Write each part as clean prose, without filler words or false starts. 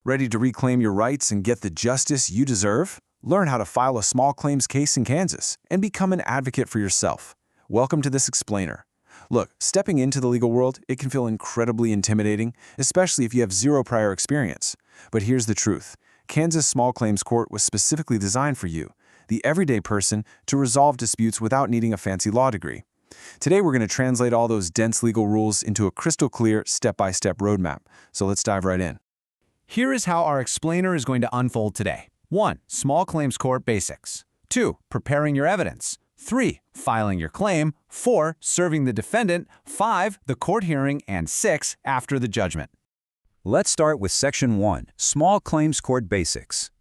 Ready to reclaim your rights and get the justice you deserve? Learn how to file a small claims case in Kansas and become an advocate for yourself. Welcome to this explainer. Look, stepping into the legal world, it can feel incredibly intimidating, especially if you have zero prior experience. But here's the truth. Kansas Small Claims Court was specifically designed for you, the everyday person, to resolve disputes without needing a fancy law degree. Today, we're going to translate all those dense legal rules into a crystal clear, step-by-step roadmap. So let's dive right in. Here is how our explainer is going to unfold today. 1. Small Claims Court Basics. 2. Preparing your evidence. 3. Filing your claim. 4. Serving the defendant. 5. The court hearing. And 6. After the judgment. Let's start with Section 1, Small Claims Court Basics.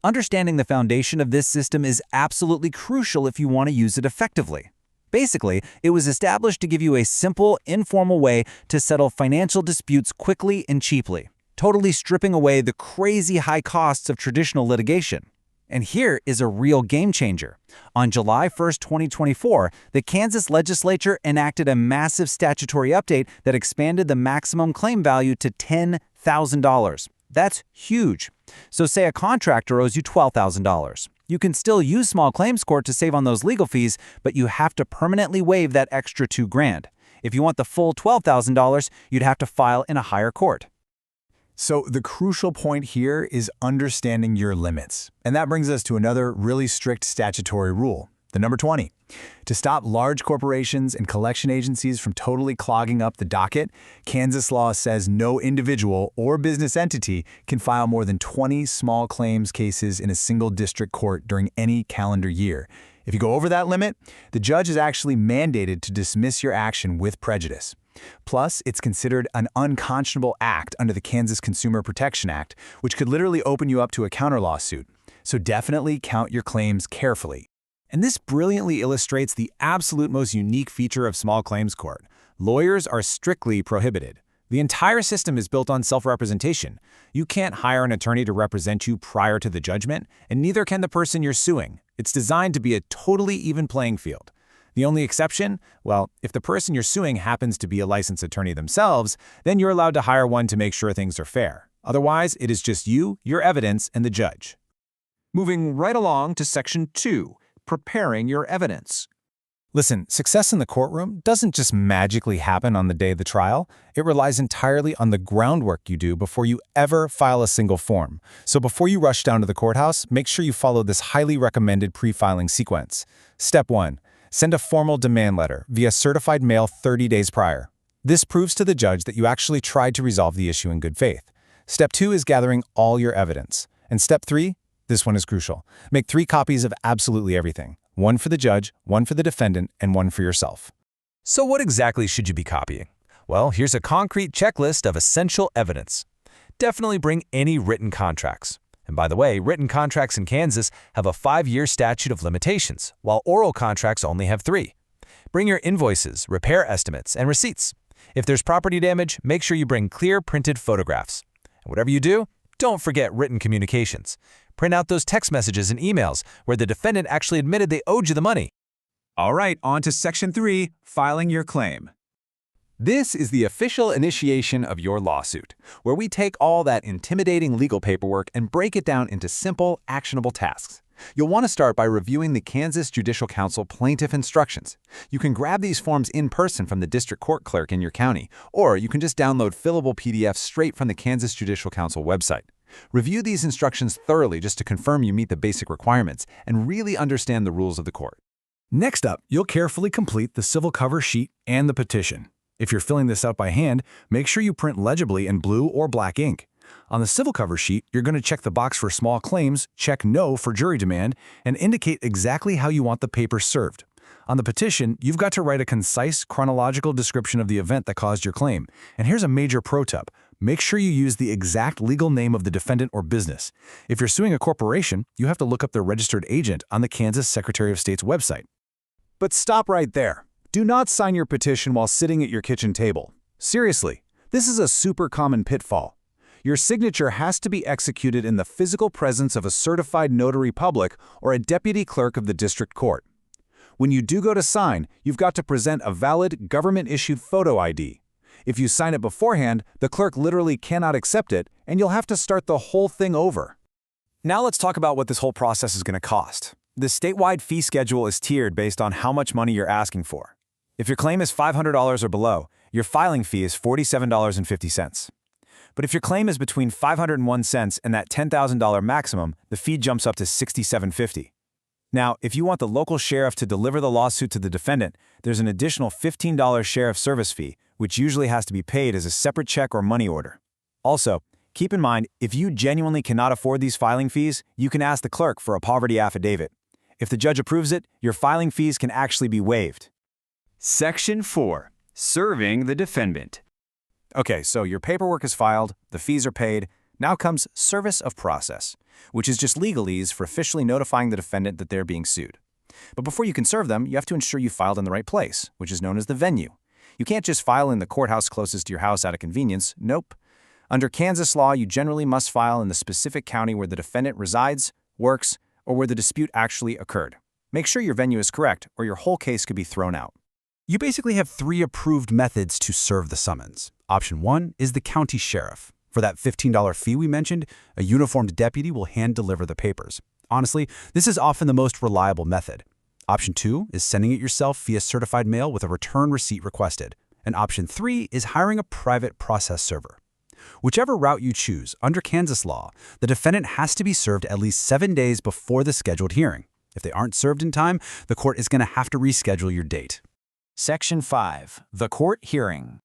Understanding the foundation of this system is absolutely crucial if you want to use it effectively. Basically, it was established to give you a simple, informal way to settle financial disputes quickly and cheaply, totally stripping away the crazy high costs of traditional litigation. And here is a real game changer. On July 1, 2024, the Kansas legislature enacted a massive statutory update that expanded the maximum claim value to $10,000. That's huge. So say a contractor owes you $12,000. You can still use small claims court to save on those legal fees, but you have to permanently waive that extra $2,000. If you want the full $12,000, you'd have to file in a higher court. So the crucial point here is understanding your limits. And that brings us to another really strict statutory rule, the number 20. To stop large corporations and collection agencies from totally clogging up the docket, Kansas law says no individual or business entity can file more than 20 small claims cases in a single district court during any calendar year. If you go over that limit, the judge is actually mandated to dismiss your action with prejudice. Plus, it's considered an unconscionable act under the Kansas Consumer Protection Act, which could literally open you up to a counter lawsuit. So definitely count your claims carefully. And this brilliantly illustrates the absolute most unique feature of small claims court. Lawyers are strictly prohibited. The entire system is built on self-representation. You can't hire an attorney to represent you prior to the judgment, and neither can the person you're suing. It's designed to be a totally even playing field. The only exception? Well, if the person you're suing happens to be a licensed attorney themselves, then you're allowed to hire one to make sure things are fair. Otherwise, it is just you, your evidence, and the judge. Moving right along to Section 2, Preparing your evidence. Listen, success in the courtroom doesn't just magically happen on the day of the trial. It relies entirely on the groundwork you do before you ever file a single form. So before you rush down to the courthouse, make sure you follow this highly recommended pre-filing sequence. Step 1. Send a formal demand letter via certified mail 30 days prior. This proves to the judge that you actually tried to resolve the issue in good faith. Step 2 is gathering all your evidence. And Step 3? This one is crucial. Make 3 copies of absolutely everything. 1 for the judge, 1 for the defendant, and 1 for yourself. So what exactly should you be copying? Well, here's a concrete checklist of essential evidence. Definitely bring any written contracts. And by the way, written contracts in Kansas have a 5-year statute of limitations, while oral contracts only have 3. Bring your invoices, repair estimates, and receipts. If there's property damage, make sure you bring clear printed photographs. And whatever you do, don't forget written communications. Print out those text messages and emails where the defendant actually admitted they owed you the money. All right, on to Section 3, Filing your claim. This is the official initiation of your lawsuit, where we take all that intimidating legal paperwork and break it down into simple, actionable tasks. You'll want to start by reviewing the Kansas Judicial Council Plaintiff Instructions. You can grab these forms in person from the district court clerk in your county, or you can just download fillable PDFs straight from the Kansas Judicial Council website. Review these instructions thoroughly just to confirm you meet the basic requirements and really understand the rules of the court. Next up, you'll carefully complete the civil cover sheet and the petition. If you're filling this out by hand, make sure you print legibly in blue or black ink. On the civil cover sheet, you're going to check the box for small claims, check no for jury demand, and indicate exactly how you want the paper served. On the petition, you've got to write a concise, chronological description of the event that caused your claim. And here's a major pro tip. Make sure you use the exact legal name of the defendant or business. If you're suing a corporation, you have to look up the registered agent on the Kansas Secretary of State's website. But stop right there. Do not sign your petition while sitting at your kitchen table. Seriously, this is a super common pitfall. Your signature has to be executed in the physical presence of a certified notary public or a deputy clerk of the district court. When you do go to sign, you've got to present a valid government-issued photo ID. If you sign it beforehand, the clerk literally cannot accept it, and you'll have to start the whole thing over. Now let's talk about what this whole process is going to cost. The statewide fee schedule is tiered based on how much money you're asking for. If your claim is $500 or below, your filing fee is $47.50. But if your claim is between 501 cents and that $10,000 maximum, the fee jumps up to $67.50. Now, if you want the local sheriff to deliver the lawsuit to the defendant, there's an additional $15 sheriff service fee, which usually has to be paid as a separate check or money order. Also, keep in mind, if you genuinely cannot afford these filing fees, you can ask the clerk for a poverty affidavit. If the judge approves it, your filing fees can actually be waived. Section 4. Serving the defendant. Okay, so your paperwork is filed, the fees are paid. Now comes service of process, which is just legalese for officially notifying the defendant that they're being sued. But before you can serve them, you have to ensure you filed in the right place, which is known as the venue. You can't just file in the courthouse closest to your house out of convenience. Nope. Under Kansas law, you generally must file in the specific county where the defendant resides, works, or where the dispute actually occurred. Make sure your venue is correct, or your whole case could be thrown out. You basically have 3 approved methods to serve the summons. Option 1 is the county sheriff. For that $15 fee we mentioned, a uniformed deputy will hand-deliver the papers. Honestly, this is often the most reliable method. Option 2 is sending it yourself via certified mail with a return receipt requested. And Option 3 is hiring a private process server. Whichever route you choose, under Kansas law, the defendant has to be served at least 7 days before the scheduled hearing. If they aren't served in time, the court is going to have to reschedule your date. Section 5. The Court Hearing.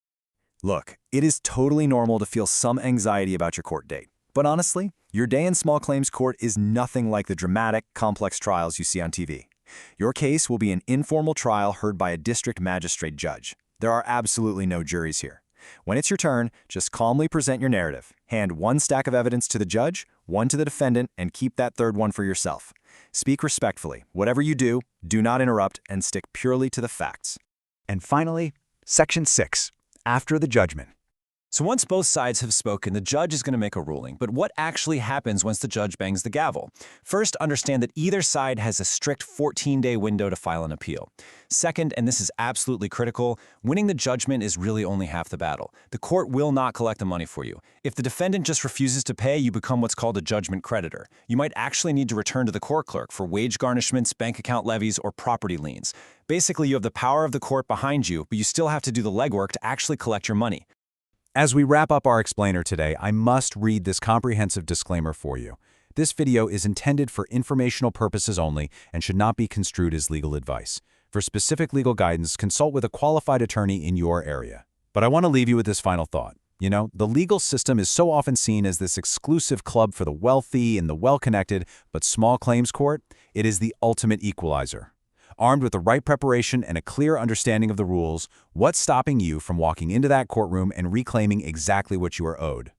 Look, it is totally normal to feel some anxiety about your court date. But honestly, your day in small claims court is nothing like the dramatic, complex trials you see on TV. Your case will be an informal trial heard by a district magistrate judge. There are absolutely no juries here. When it's your turn, just calmly present your narrative. Hand 1 stack of evidence to the judge, 1 to the defendant, and keep that third one for yourself. Speak respectfully. Whatever you do not interrupt and stick purely to the facts. And finally, Section 6. After the judgment. So once both sides have spoken, the judge is going to make a ruling. But what actually happens once the judge bangs the gavel? First, understand that either side has a strict 14-day window to file an appeal. Second, and this is absolutely critical, winning the judgment is really only half the battle. The court will not collect the money for you. If the defendant just refuses to pay, you become what's called a judgment creditor. You might actually need to return to the court clerk for wage garnishments, bank account levies, or property liens. Basically, you have the power of the court behind you, but you still have to do the legwork to actually collect your money. As we wrap up our explainer today, I must read this comprehensive disclaimer for you. This video is intended for informational purposes only and should not be construed as legal advice. For specific legal guidance, consult with a qualified attorney in your area. But I want to leave you with this final thought. You know, the legal system is so often seen as this exclusive club for the wealthy and the well-connected, but small claims court, it is the ultimate equalizer. Armed with the right preparation and a clear understanding of the rules, what's stopping you from walking into that courtroom and reclaiming exactly what you are owed?